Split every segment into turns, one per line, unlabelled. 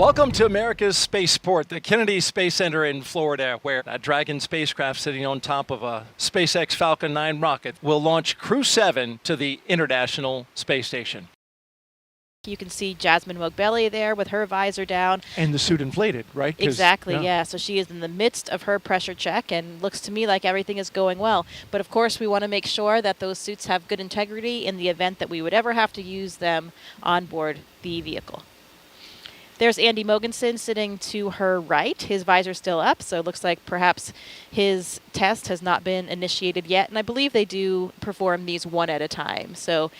Welcome to America's spaceport, the Kennedy Space Center in Florida, where a Dragon spacecraft sitting on top of a SpaceX Falcon 9 rocket will launch Crew 7 to the International Space Station.
You can see Jasmine Mogbelli there with her visor down.
And the suit inflated, right?
Exactly, yeah. So she is in the midst of her pressure check, and looks to me like everything is going well. But of course, we want to make sure that those suits have good integrity in the event that we would ever have to use them on board the vehicle. There's Andy Mogensen sitting to her right. His visor's still up, so it looks like perhaps his test has not been initiated yet. And I believe they do perform these one at a time. So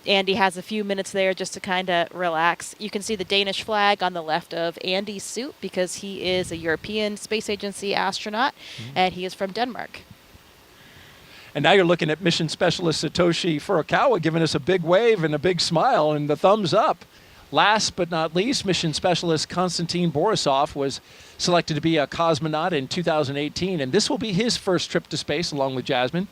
Andy has a few minutes there just to kind of relax. You can see the Danish flag on the left of Andy's suit because he is a European Space Agency astronaut, and he is from Denmark.
And now you're looking at mission specialist Satoshi Furukawa giving us a big wave and a big smile and the thumbs up. Last but not least, mission specialist Konstantin Borisov was selected to be a cosmonaut in 2018, and this will be his first trip to space along with Jasmine.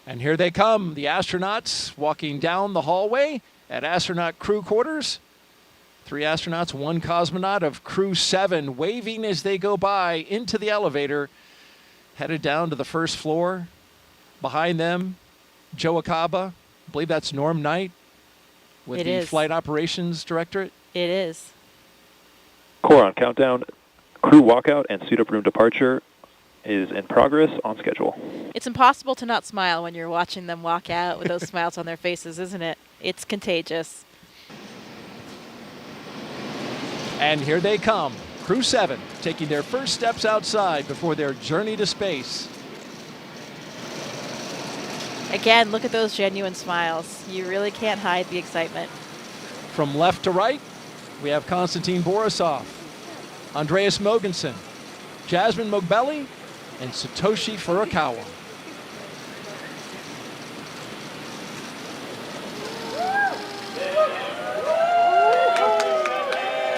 And here they come, the astronauts walking down the hallway at astronaut crew quarters. 3 astronauts, 1 cosmonaut of Crew 7 waving as they go by into the elevator, headed down to the first floor. Behind them, Joe Akaba, I believe that's Norm Knight with the Flight Operations Directorate.
It is.
Core on countdown, crew walkout and suit up room departure is in progress on schedule.
It's impossible to not smile when you're watching them walk out with those smiles on their faces, isn't it? It's contagious.
And here they come, Crew 7, taking their first steps outside before their journey to space.
Again, look at those genuine smiles. You really can't hide the excitement.
From left to right, we have Konstantin Borisov, Andreas Mogensen, Jasmine Mogbelli, and Satoshi Furukawa.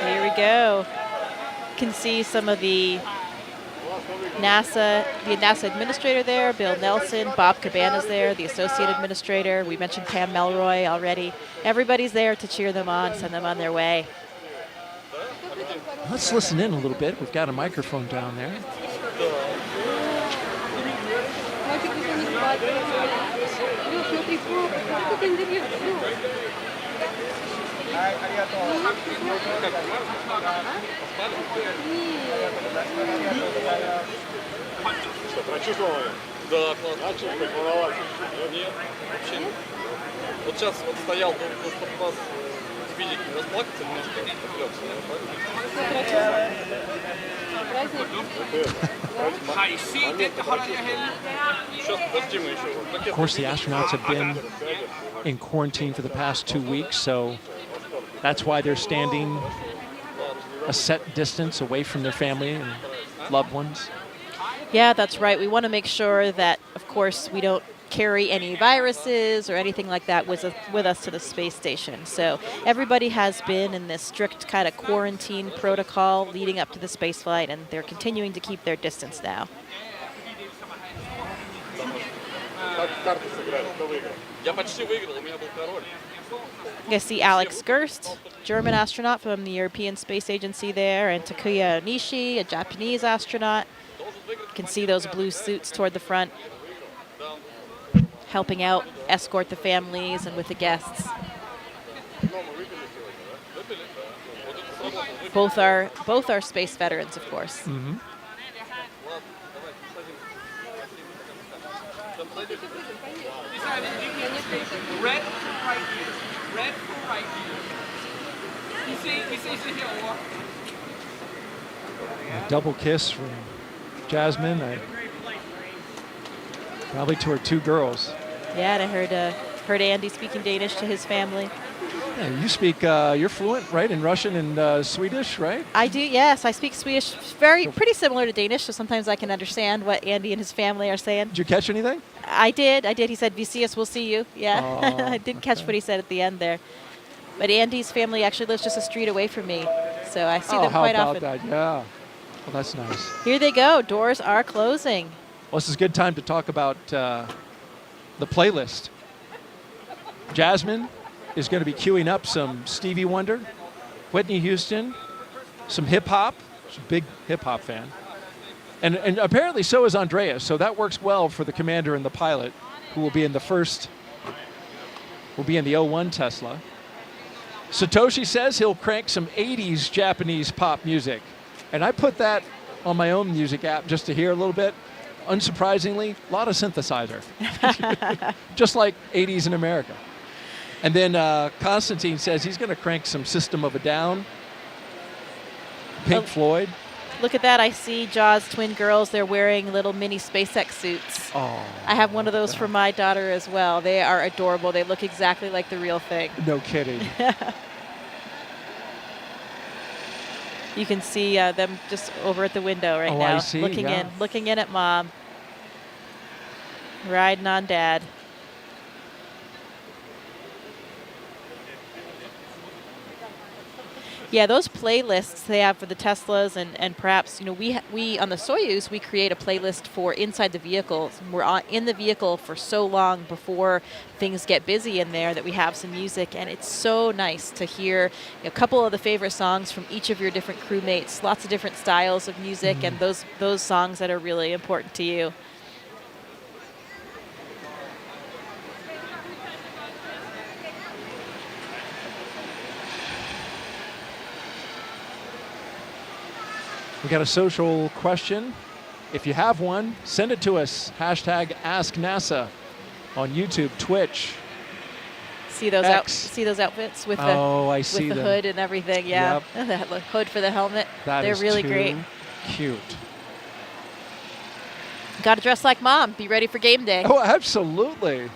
Here we go. You can see some of the NASA administrator there, Bill Nelson, Bob Cabana's there, the associate administrator. We mentioned Pam Melroy already. Everybody's there to cheer them on, send them on their way.
Let's listen in a little bit. We've got a microphone down there.
Прочувствовали? Да, классно. Кайфовала? Нет, вообще нет. Вот сейчас вот стоял, чтобы вас видеть, расплакаться немножко, отвлекся.
Of course, the astronauts have been in quarantine for the past 2 weeks, so that's why they're standing a set distance away from their family and loved ones.
Yeah, that's right. We want to make sure that, of course, we don't carry any viruses or anything like that with us to the space station. So everybody has been in this strict kind of quarantine protocol leading up to the space flight, and they're continuing to keep their distance now. You see Alex Gerst, German astronaut from the European Space Agency there, and Takuya Onishi, a Japanese astronaut. You can see those blue suits toward the front, helping out, escort the families and with the guests. Both are space veterans, of course.
Mm-hmm.
Red right here. Red right here.
A double kiss from Jasmine, probably to her 2 girls.
Yeah, and I heard Andy speaking Danish to his family.
Yeah, you speak, you're fluent, right, in Russian and Swedish, right?
I do, yes. I speak Swedish, pretty similar to Danish, so sometimes I can understand what Andy and his family are saying.
Did you catch anything?
I did. He said, "Vi ses, we'll see you." Yeah,
oh,
I didn't catch what he said at the end there. But Andy's family actually lives just a street away from me, so I see them quite often.
How about that? Yeah. Well, that's nice.
Here they go. Doors are closing.
Well, this is a good time to talk about the playlist. Jasmine, is going to be queuing up some Stevie Wonder, Whitney Houston, some hip-hop. She's a big hip-hop fan. And apparently so is Andreas, so that works well for the commander and the pilot, who will be in the '01 Tesla. Satoshi says he'll crank some 80s Japanese pop music. And I put that on my own music app just to hear a little bit. Unsurprisingly, a lot of synthesizer. Just like 80s in America. And then Constantine says he's going to crank some System of a Down, Pink Floyd.
Look at that. I see Jaws twin girls. They're wearing little mini SpaceX suits.
Oh,
I have one of those for my daughter as well. They are adorable. They look exactly like the real thing.
No kidding.
You can see them just over at the window right now.
I see,
looking in at Mom. Riding on Dad. Yeah, those playlists they have for the Teslas and perhaps, we on the Soyuz, we create a playlist for inside the vehicle. We're in the vehicle for so long before things get busy in there that we have some music, and it's so nice to hear a couple of the favorite songs from each of your different crewmates, lots of different styles of music, and those songs that are really important to you.
We got a social question. If you have one, send it to us. Hashtag #AskNASA on YouTube, Twitch.
See those outfits with
I
the
see them.
hood and everything. Yeah,
Yep.
that hood for the helmet.
That
They're
is
really
too
great.
Cute.
Got to dress like Mom. Be ready for game day.
Oh, absolutely.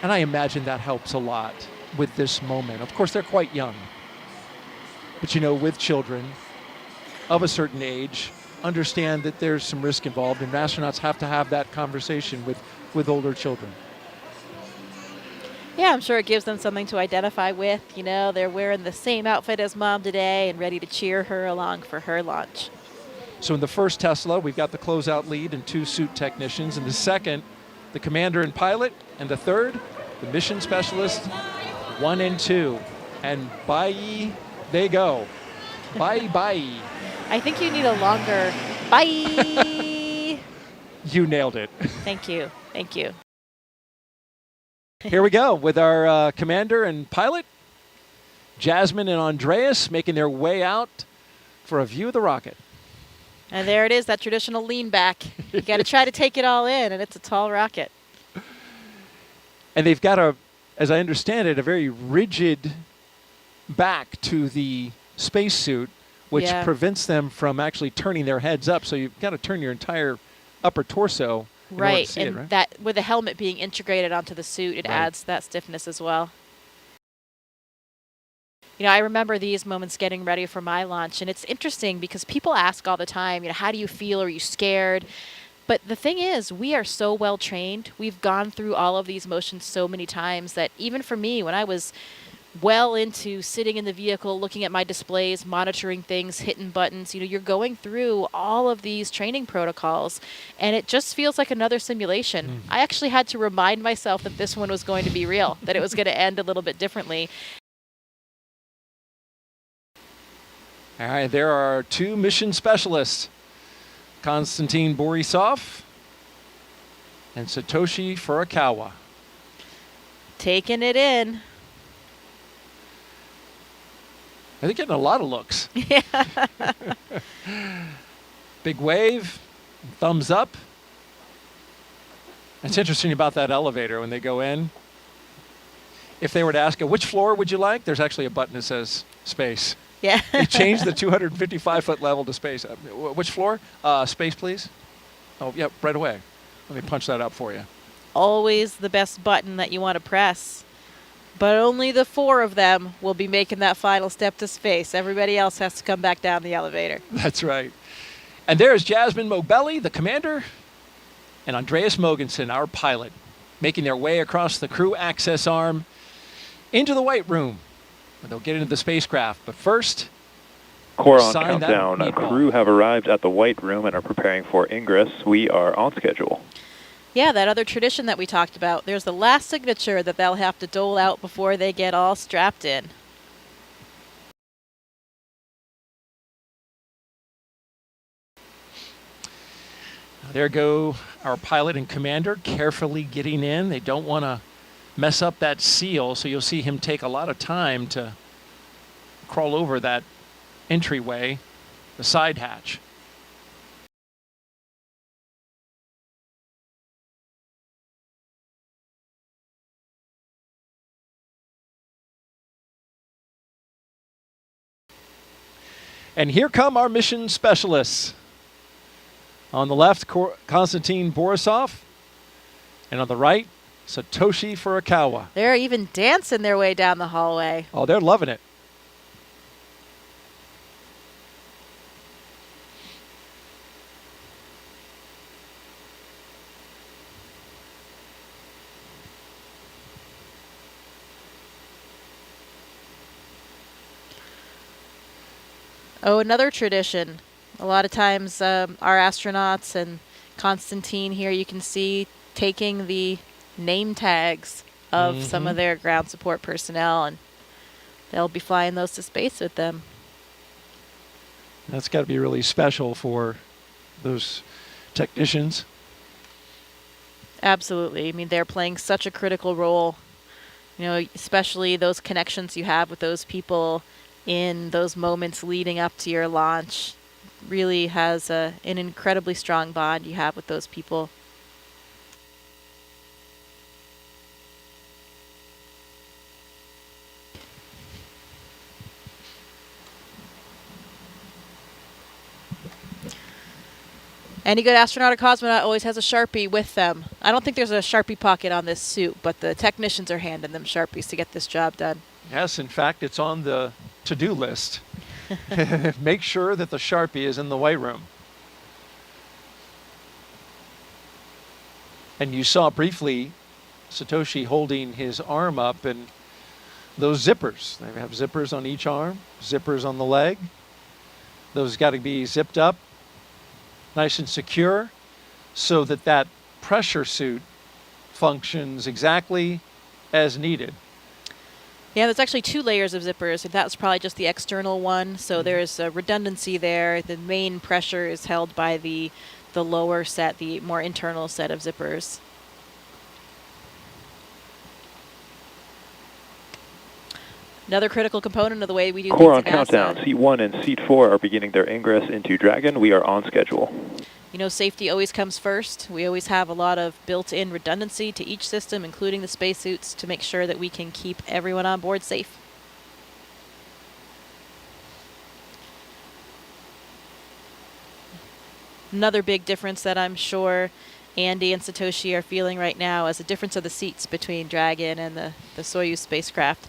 And I imagine that helps a lot with this moment. Of course, they're quite young. But, with children of a certain age, understand that there's some risk involved, and astronauts have to have that conversation with older children.
Yeah, I'm sure it gives them something to identify with. They're wearing the same outfit as Mom today and ready to cheer her along for her launch.
So in the first Tesla, we've got the closeout lead and 2 suit technicians. In the second, the commander and pilot. And the third, the mission specialist, 1 and 2. And bye they go. Bye.
I think you need a longer bye.
You nailed it.
Thank you.
Here we go with our commander and pilot, Jasmine and Andreas, making their way out for a view of the rocket.
And there it is, that traditional lean back. You got to try to take it all in, and it's a tall rocket.
And they've got as I understand it, a very rigid back to the spacesuit, which prevents them from actually turning their heads up. So you've got to turn your entire upper torso in order to see it, right?
That with the helmet being integrated onto the suit, it adds that stiffness as well. I remember these moments getting ready for my launch, and it's interesting because people ask all the time, how do you feel? Are you scared? But the thing is, we are so well trained. We've gone through all of these motions so many times that even for me, when I was well into sitting in the vehicle, looking at my displays, monitoring things, hitting buttons, you're going through all of these training protocols, and it just feels like another simulation. I actually had to remind myself that this one was going to be real, that it was going to end a little bit differently.
All right, there are 2 mission specialists, Konstantin Borisov and Satoshi Furukawa.
Taking it in.
They're getting a lot of looks.
Yeah.
Big wave, thumbs up. It's interesting about that elevator when they go in. If they were to ask, which floor would you like? There's actually a button that says space.
Yeah.
They changed the 255-foot level to space. Which floor? Space, please. Oh, yeah, right away. Let me punch that up for you.
Always the best button that you want to press. But only the 4 of them will be making that final step to space. Everybody else has to come back down the elevator.
That's right. And there's Jasmine Mobelli, the commander, and Andreas Mogensen, our pilot, making their way across the crew access arm into the White Room, where they'll get into the spacecraft. But first,
Core on
sign that
countdown.
meatball.
Crew have arrived at the White Room and are preparing for ingress. We are on schedule.
Yeah, that other tradition that we talked about. There's the last signature that they'll have to dole out before they get all strapped in.
There go our pilot and commander carefully getting in. They don't want to mess up that seal, so you'll see him take a lot of time to crawl over that entryway, the side hatch. And here come our mission specialists. On the left, Konstantin Borisov, and on the right, Satoshi Furukawa.
They're even dancing their way down the hallway.
Oh, they're loving it.
Oh, another tradition. A lot of times our astronauts and Konstantin here, you can see taking the name tags of some of their ground support personnel, and they'll be flying those to space with them.
That's got to be really special for those technicians.
Absolutely. I mean, they're playing such a critical role, you know, especially those connections you have with those people in those moments leading up to your launch. Really has an incredibly strong bond you have with those people. Any good astronaut or cosmonaut always has a Sharpie with them. I don't think there's a Sharpie pocket on this suit, but the technicians are handing them Sharpies to get this job done.
Yes, in fact, it's on the to-do list. Make sure that the Sharpie is in the white room. And you saw briefly Satoshi holding his arm up, and those zippers. They have zippers on each arm, zippers on the leg. Those got to be zipped up, nice and secure, so that that pressure suit functions exactly as needed.
Yeah, there's actually 2 layers of zippers. That's probably just the external one, so there's a redundancy there. The main pressure is held by the lower set, the more internal set of zippers. Another critical component of the way we do
Core on
things at NASA.
countdown. Seat 1 and Seat 4 are beginning their ingress into Dragon. We are on schedule.
You know, safety always comes first. We always have a lot of built-in redundancy to each system, including the spacesuits, to make sure that we can keep everyone on board safe. Another big difference that I'm sure Andy and Satoshi are feeling right now is the difference of the seats between Dragon and the Soyuz spacecraft.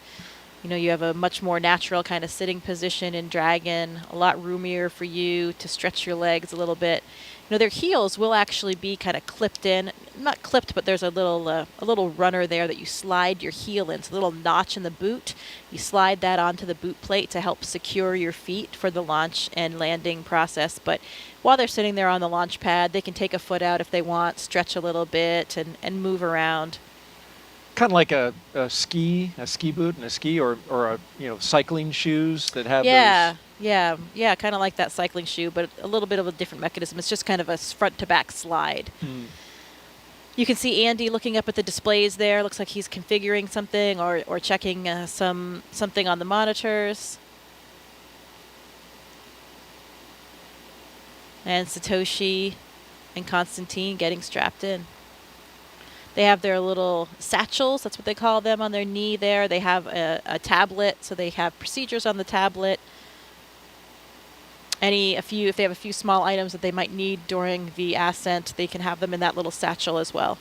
You know, you have a much more natural kind of sitting position in Dragon, a lot roomier for you to stretch your legs a little bit. You know, their heels will actually be kind of clipped in. Not clipped, but there's a little runner there that you slide your heel in. It's a little notch in the boot. You slide that onto the boot plate to help secure your feet for the launch and landing process. But while they're sitting there on the launch pad, they can take a foot out if they want, stretch a little bit, and move around.
Kind of like a ski boot and a ski, or a, cycling shoes that have those.
Yeah, kind of like that cycling shoe, but a little bit of a different mechanism. It's just kind of a front to back slide. You can see Andy looking up at the displays there. Looks like he's configuring something or checking something on the monitors. And Satoshi and Konstantin getting strapped in. They have their little satchels, that's what they call them, on their knee there. They have a tablet, so they have procedures on the tablet. If they have a few small items that they might need during the ascent, they can have them in that little satchel as well.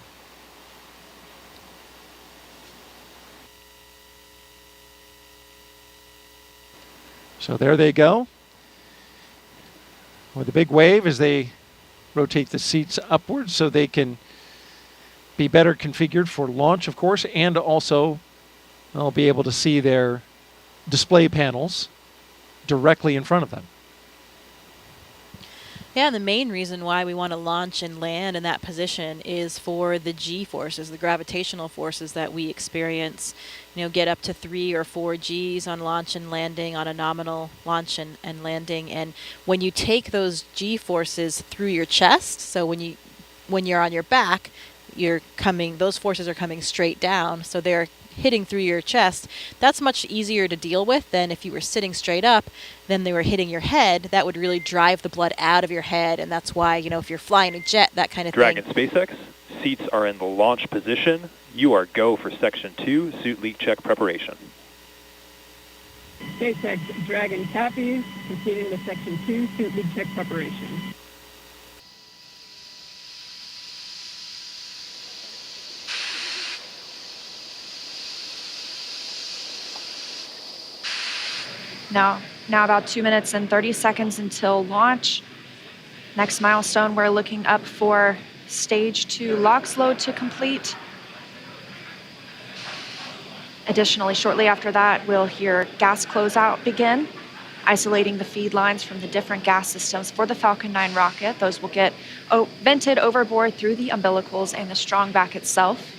So there they go. With a big wave as they rotate the seats upwards so they can be better configured for launch, of course, and also they'll be able to see their display panels directly in front of them.
Yeah, and the main reason why we want to launch and land in that position is for the G forces, the gravitational forces that we experience. Get up to 3 or 4 Gs on launch and landing, on a nominal launch and landing. And when you take those G forces through your chest, so when you're on your back, those forces are coming straight down, so they're hitting through your chest. That's much easier to deal with than if you were sitting straight up, then they were hitting your head. That would really drive the blood out of your head, and that's why, if you're flying a jet, that kind of
Dragon
thing.
SpaceX, seats are in the launch position. You are go for Section 2, suit leak check preparation.
SpaceX Dragon copies, proceeding to Section 2, suit leak check preparation.
Now about 2 minutes and 30 seconds until launch. Next milestone, we're looking up for stage 2 LOX load to complete. Additionally, shortly after that, we'll hear gas closeout begin, isolating the feed lines from the different gas systems for the Falcon 9 rocket. Those will get vented overboard through the umbilicals and the strong back itself.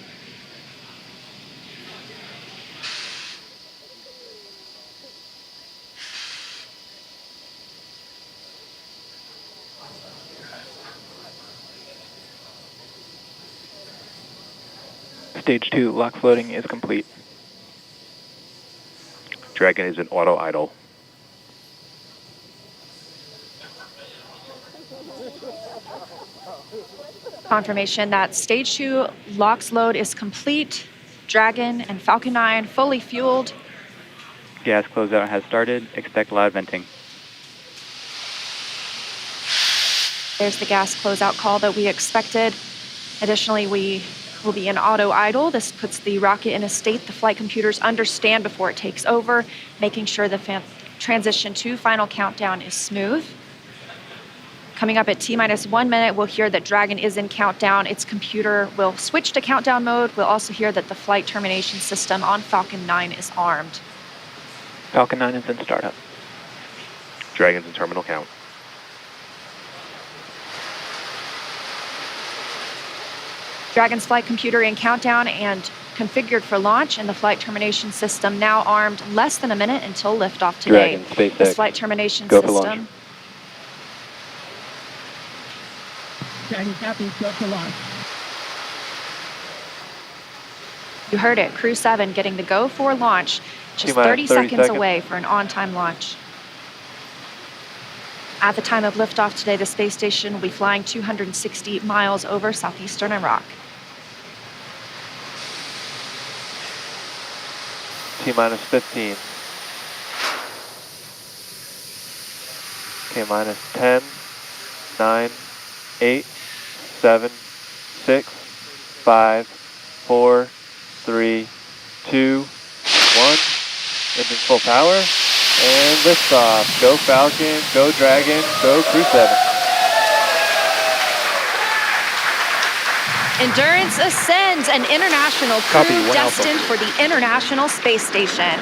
Stage 2 LOX loading is complete. Dragon is in auto idle.
Confirmation that stage 2 LOX load is complete. Dragon and Falcon 9 fully fueled.
Gas closeout has started. Expect loud venting.
There's the gas closeout call that we expected. Additionally, we will be in auto idle. This puts the rocket in a state the flight computers understand before it takes over, making sure the transition to final countdown is smooth. Coming up at T-minus 1 minute, we'll hear that Dragon is in countdown. Its computer will switch to countdown mode. We'll also hear that the flight termination system on Falcon 9 is armed.
Falcon 9 is in startup. Dragon's in terminal count.
Dragon's flight computer in countdown and configured for launch, and the flight termination system now armed. Less than a minute until liftoff today.
Dragon, SpaceX,
this flight termination
go for
system.
launch.
Dragon copies, go for launch.
You heard it, Crew 7 getting the go for launch, just 30 seconds away for an on-time launch. At the time of liftoff today, the space station will be flying 260 miles over southeastern Iraq.
T-minus 15. K-minus 10, 9, 8, 7, 6, 5, 4, 3, 2, 1. Engines full power. And liftoff. Go Falcon, go Dragon, go Crew 7.
Endurance ascends, an international crew
Copy, 1
destined
Alpha.
for the International Space Station.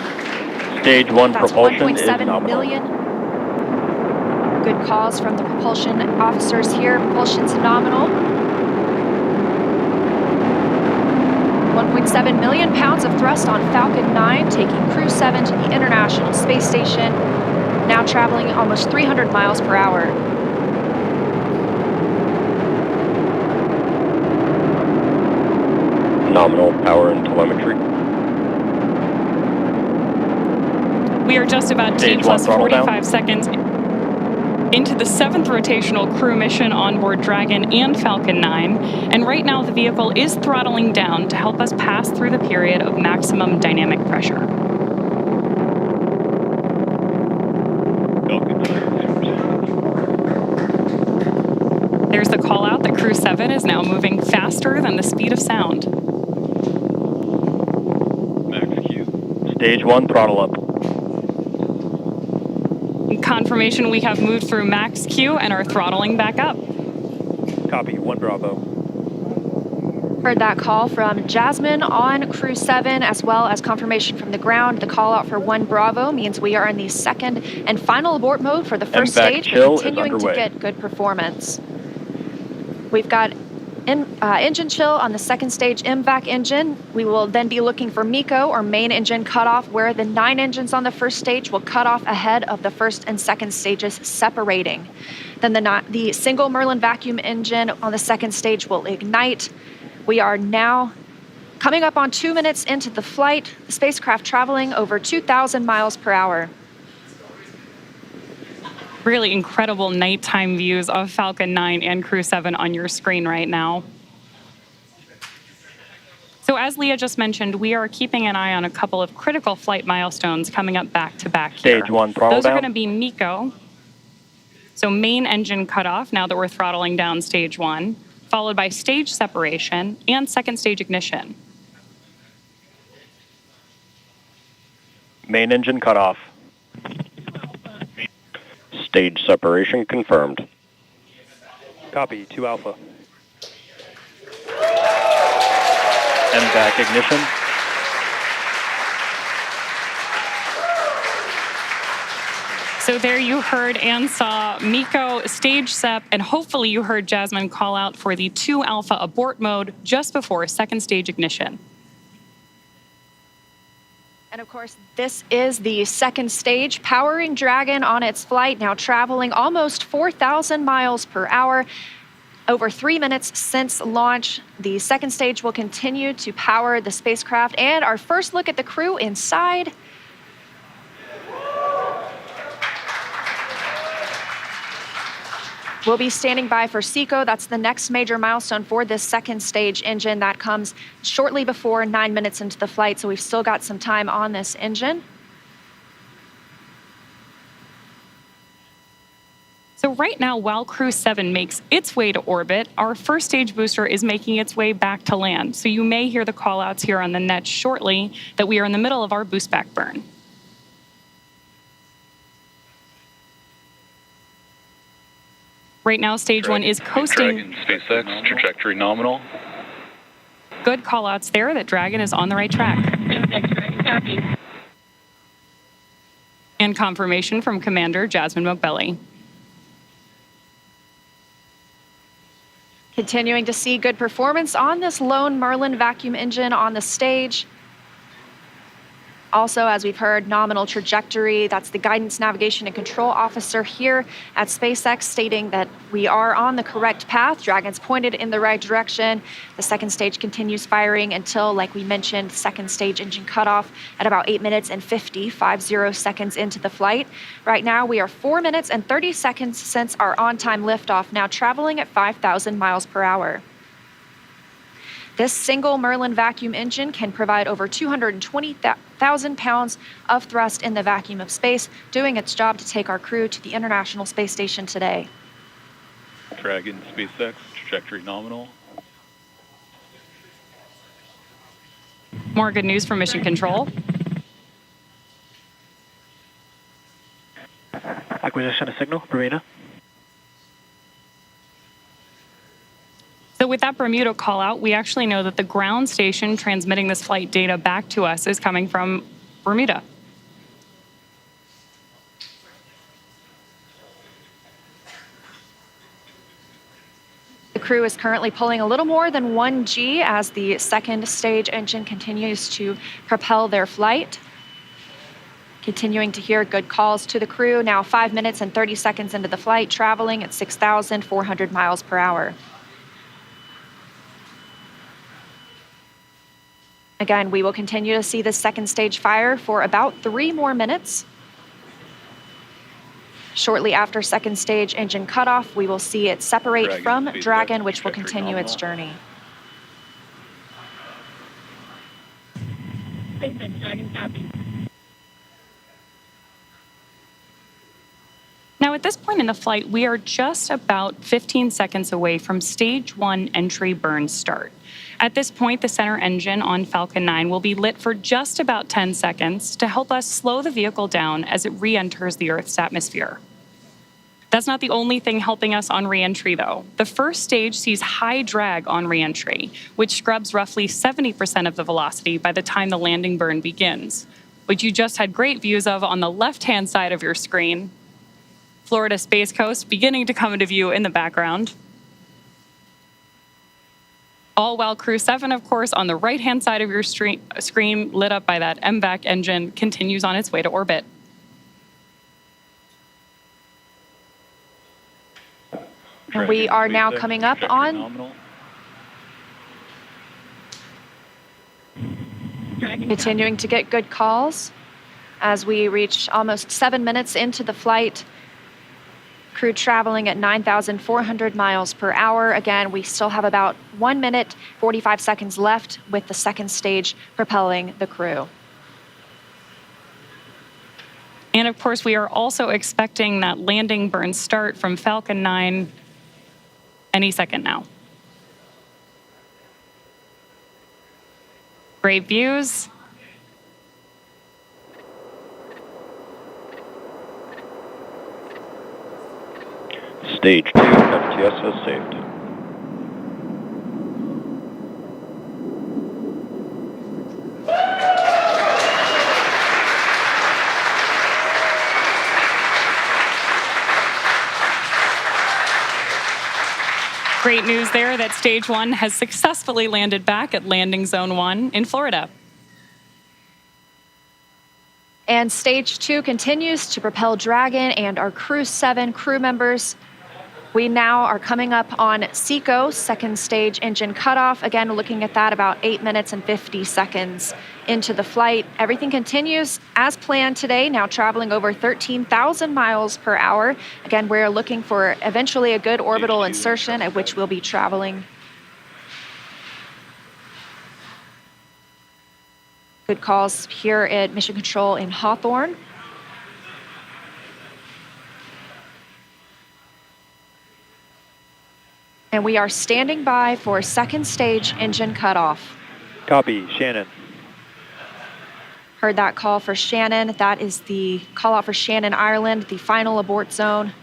Stage 1
That's
propulsion is
1.7
nominal.
million. Good calls from the propulsion officers here. Propulsion's nominal. 1.7 million pounds of thrust on Falcon 9, taking Crew 7 to the International Space Station, now traveling almost 300 miles per hour.
Nominal power and telemetry.
We are just about T
Stage
plus
1 throttle
45 seconds into the 7th rotational crew mission on board Dragon and Falcon 9, and right now the vehicle is throttling down to help us pass through the period of maximum dynamic pressure. There's the call out that Crew 7 is now moving faster than the speed of sound.
Max Q. Stage 1 throttle up.
Confirmation we have moved through max Q and are throttling back up.
Copy, 1 Bravo.
Heard that call from Jasmine on Crew 7, as well as confirmation from the ground. The call out for 1 Bravo means we are in the second and final abort mode for the first stage, but continuing to get good performance. We've got engine chill on the second stage MVAC engine. We will then be looking for MECO, or main engine cutoff, where the 9 engines on the first stage will cut off ahead of the first and second stages separating. Then the single Merlin vacuum engine on the second stage will ignite. We are now coming up on 2 minutes into the flight, the spacecraft traveling over 2,000 miles per hour.
Really incredible nighttime views of Falcon 9 and Crew 7 on your screen right now. So as Leah just mentioned, we are keeping an eye on a couple of critical flight milestones coming up back to back here.
Stage 1 throttle down.
Those are going to be MECO. So main engine cutoff, now that we're throttling down stage 1, followed by stage separation and second stage ignition.
Main engine cutoff.
Stage separation confirmed.
Copy, 2 Alpha. MVAC ignition.
So there you heard and saw MECO, stage sep, and hopefully you heard Jasmine call out for the 2 Alpha abort mode just before second stage ignition.
And of course, this is the second stage, powering Dragon on its flight, now traveling almost 4,000 miles per hour. Over 3 minutes since launch, the second stage will continue to power the spacecraft. And our first look at the crew inside. We'll be standing by for SECO. That's the next major milestone for this second stage engine. That comes shortly before 9 minutes into the flight, so we've still got some time on this engine.
So right now, while Crew 7 makes its way to orbit, our first stage booster is making its way back to land. So you may hear the call-outs here on the net shortly that we are in the middle of our boost back burn. Right now, stage 1 is coasting.
Dragon, SpaceX, trajectory nominal.
Good call-outs there that Dragon is on the right track. And confirmation from Commander Jasmine McBelly.
Continuing to see good performance on this lone Merlin vacuum engine on the stage. Also, as we've heard, nominal trajectory. That's the guidance, navigation, and control officer here at SpaceX stating that we are on the correct path. Dragon's pointed in the right direction. The second stage continues firing until, like we mentioned, second stage engine cutoff at about 8 minutes and 50 seconds into the flight. Right now, we are 4 minutes and 30 seconds since our on-time liftoff, now traveling at 5,000 miles per hour. This single Merlin vacuum engine can provide over 220,000 pounds of thrust in the vacuum of space, doing its job to take our crew to the International Space Station today.
Dragon, SpaceX, trajectory nominal.
More good news from Mission Control.
Acquisition of signal, Bermuda.
So with that Bermuda call out, we actually know that the ground station transmitting this flight data back to us is coming from Bermuda.
The crew is currently pulling a little more than 1 G as the second stage engine continues to propel their flight. Continuing to hear good calls to the crew, now 5 minutes and 30 seconds into the flight, traveling at 6,400 miles per hour. Again, we will continue to see the second stage fire for about 3 more minutes. Shortly after second stage engine cutoff, we will see it separate from Dragon, which will continue its journey.
Now, at this point in the flight, we are just about 15 seconds away from stage 1 entry burn start. At this point, the center engine on Falcon 9 will be lit for just about 10 seconds to help us slow the vehicle down as it re-enters the Earth's atmosphere. That's not the only thing helping us on reentry, though. The first stage sees high drag on reentry, which scrubs roughly 70% of the velocity by the time the landing burn begins, which you just had great views of on the left-hand side of your screen. Florida Space Coast beginning to come into view in the background. All while Crew 7, of course, on the right-hand side of your screen, lit up by that MVAC engine, continues on its way to orbit.
And we are now coming up on continuing to get good calls as we reach almost 7 minutes into the flight. Crew traveling at 9,400 miles per hour. Again, we still have about 1 minute, 45 seconds left with the second stage propelling the crew.
And of course, we are also expecting that landing burn start from Falcon 9 any second now. Great views.
Stage 2 FTSO saved.
Great news there that Stage 1 has successfully landed back at Landing Zone 1 in Florida.
And Stage 2 continues to propel Dragon and our Crew 7 crew members. We now are coming up on SECO, second stage engine cutoff. Again, looking at that about 8 minutes and 50 seconds into the flight. Everything continues as planned today, now traveling over 13,000 miles per hour. Again, we're looking for eventually a good orbital insertion at which we'll be traveling. Good calls here at Mission Control in Hawthorne. And we are standing by for second stage engine cutoff.
Copy, Shannon.
Heard that call for Shannon. That is the call out for Shannon, Ireland, the final abort zone.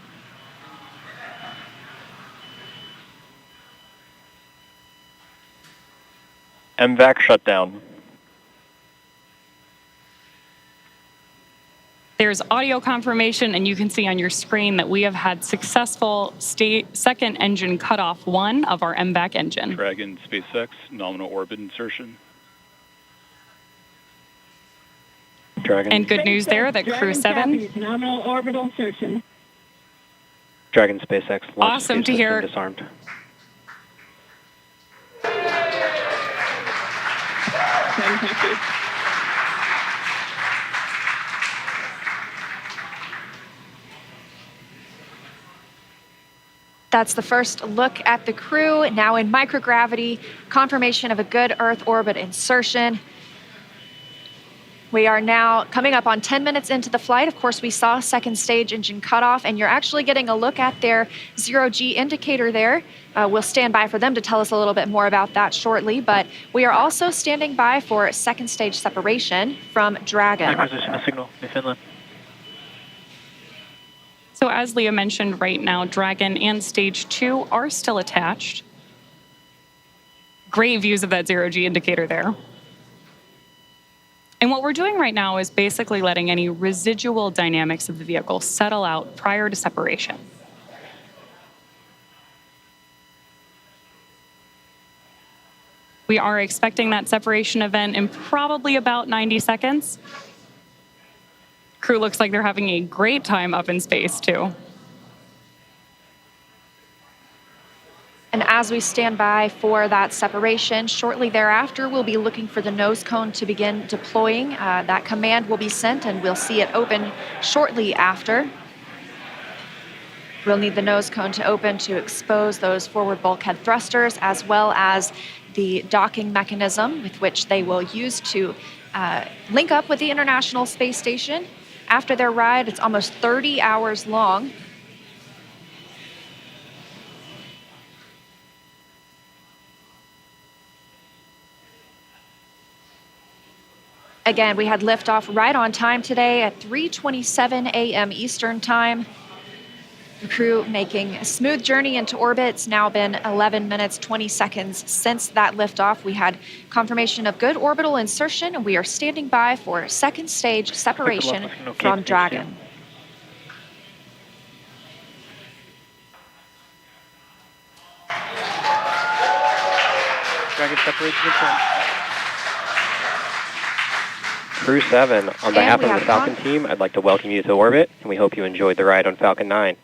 MVAC shutdown.
There's audio confirmation, and you can see on your screen that we have had successful second engine cutoff 1 of our MVAC engine.
Dragon SpaceX nominal orbit insertion.
Dragon.
And good news there that Crew 7.
Nominal orbital insertion.
Dragon SpaceX launch
Awesome
escape
to hear.
system disarmed.
Fantastic.
That's the first look at the crew, now in microgravity, confirmation of a good Earth orbit insertion. We are now coming up on 10 minutes into the flight. Of course, we saw second stage engine cutoff, and you're actually getting a look at their zero-G indicator there. We'll stand by for them to tell us a little bit more about that shortly, but we are also standing by for second stage separation from Dragon.
Acquisition of signal in Finland.
So as Leah mentioned, right now, Dragon and Stage 2 are still attached. Great views of that zero-G indicator there. And what we're doing right now is basically letting any residual dynamics of the vehicle settle out prior to separation. We are expecting that separation event in probably about 90 seconds. Crew looks like they're having a great time up in space, too.
And as we stand by for that separation, shortly thereafter, we'll be looking for the nose cone to begin deploying. That command will be sent, and we'll see it open shortly after. We'll need the nose cone to open to expose those forward bulkhead thrusters, as well as the docking mechanism with which they will use to link up with the International Space Station. After their ride, it's almost 30 hours long. Again, we had liftoff right on time today at 3:27 a.m. Eastern Time. The crew making a smooth journey into orbit. It's now been 11 minutes, 20 seconds since that liftoff. We had confirmation of good orbital insertion, and we are standing by for second stage separation from Dragon.
Dragon separation confirmed. Crew 7, on behalf of the Falcon team, I'd like to welcome you to orbit, and we hope you enjoyed the ride on Falcon 9.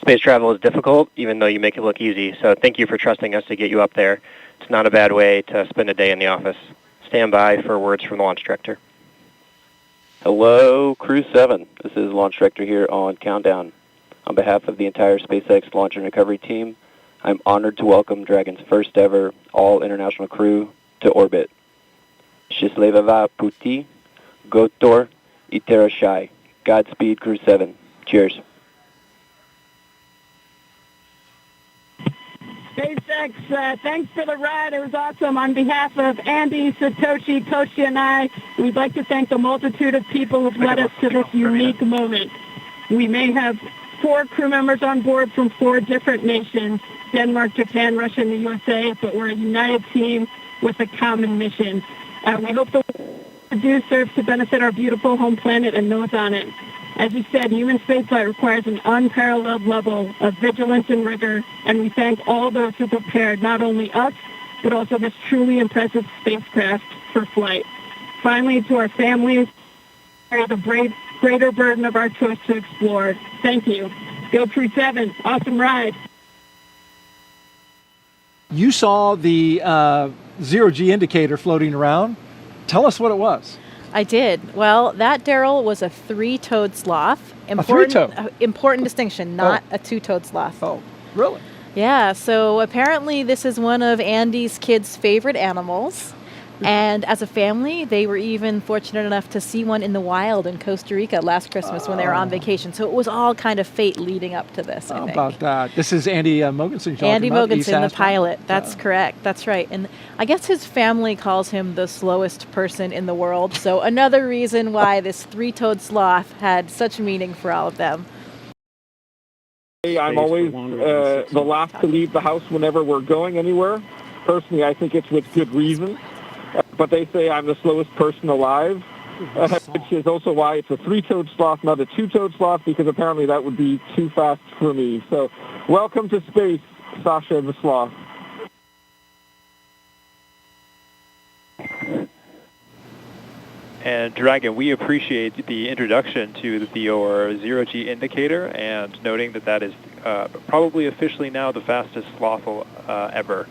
Space travel is difficult, even though you make it look easy, so thank you for trusting us to get you up there. It's not a bad way to spend a day in the office. Stand by for words from the launch director.
Hello, Crew 7. This is Launch Director here on Countdown. On behalf of the entire SpaceX Launch and Recovery team, I'm honored to welcome Dragon's first ever all-international crew to orbit. Счастливого пути, Gotor, Iterashai. Godspeed, Crew 7. Cheers.
SpaceX, thanks for the ride. It was awesome. On behalf of Andy, Satoshi, Toshi, and I, we'd like to thank the multitude of people who've led us to this unique moment. We may have 4 crew members on board from 4 different nations, Denmark, Japan, Russia, and the USA, but we're a united team with a common mission. We hope the work we do serves to benefit our beautiful home planet and those on it. As you said, human spaceflight requires an unparalleled level of vigilance and rigor, and we thank all those who prepared not only us, but also this truly impressive spacecraft for flight. Finally, to our families, the greater burden of our choice to explore. Thank you. Go Crew 7. Awesome ride.
You saw the zero-G indicator floating around. Tell us what it was.
I did. Well, that, Daryl, was a 3-toed sloth.
Three-toed?
Important distinction, not a 2-toed sloth.
Oh, really?
Yeah, so apparently this is one of Andy's kids' favorite animals. And as a family, they were even fortunate enough to see one in the wild in Costa Rica last Christmas when they were on vacation. So it was all kind of fate leading up to this, I think.
How about that? This is Andy Mogensen.
Andy Mogensen, the pilot. That's correct. That's right. And I guess his family calls him the slowest person in the world. So another reason why this 3-toed sloth had such meaning for all of them.
I'm always the last to leave the house whenever we're going anywhere. Personally, I think it's with good reason. But they say I'm the slowest person alive, which is also why it's a 3-toed sloth, not a 2-toed sloth, because apparently that would be too fast for me. So welcome to space, Sasha the sloth.
And Dragon, we appreciate the introduction to your zero-G indicator and noting that that is probably officially now the fastest sloth ever.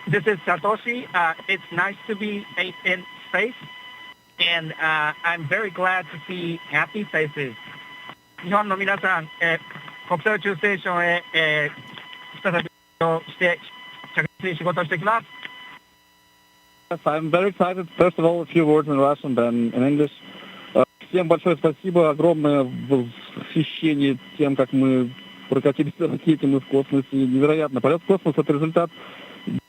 This is Satoshi. It's nice to be in space, and I'm very glad to see happy faces. 日本の皆さん、国際宇宙ステーションへ、再びして着実に仕事をしてきます。
Yes, I'm very excited. First of all, a few words in Russian, then in English. Всем большое спасибо, огромное восхищение тем, как мы прокатились на ракете, мы в космосе. Невероятно. Полет в космос — это результат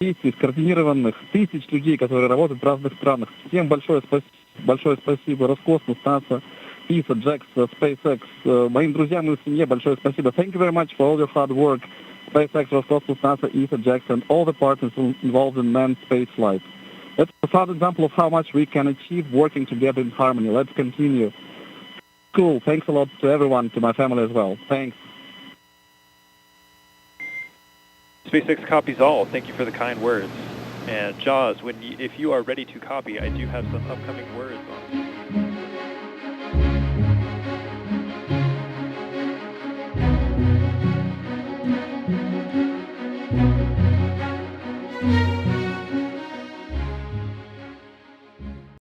действий скоординированных тысяч людей, которые работают в разных странах. Всем большое спасибо. Роскосмос, НАСА, ИСА, JAXA, SpaceX. Моим друзьям и семье большое спасибо. Thank you very much for all your hard work. SpaceX, Роскосмос, NASA, ESA, JAXA, and all the partners involved in manned space flight. That's a proud example of how much we can achieve working together in harmony. Let's continue. Cool. Thanks a lot to everyone, to my family as well. Thanks.
SpaceX copies all. Thank you for the kind words. And Jaws, if you are ready to copy, I do have some upcoming words on.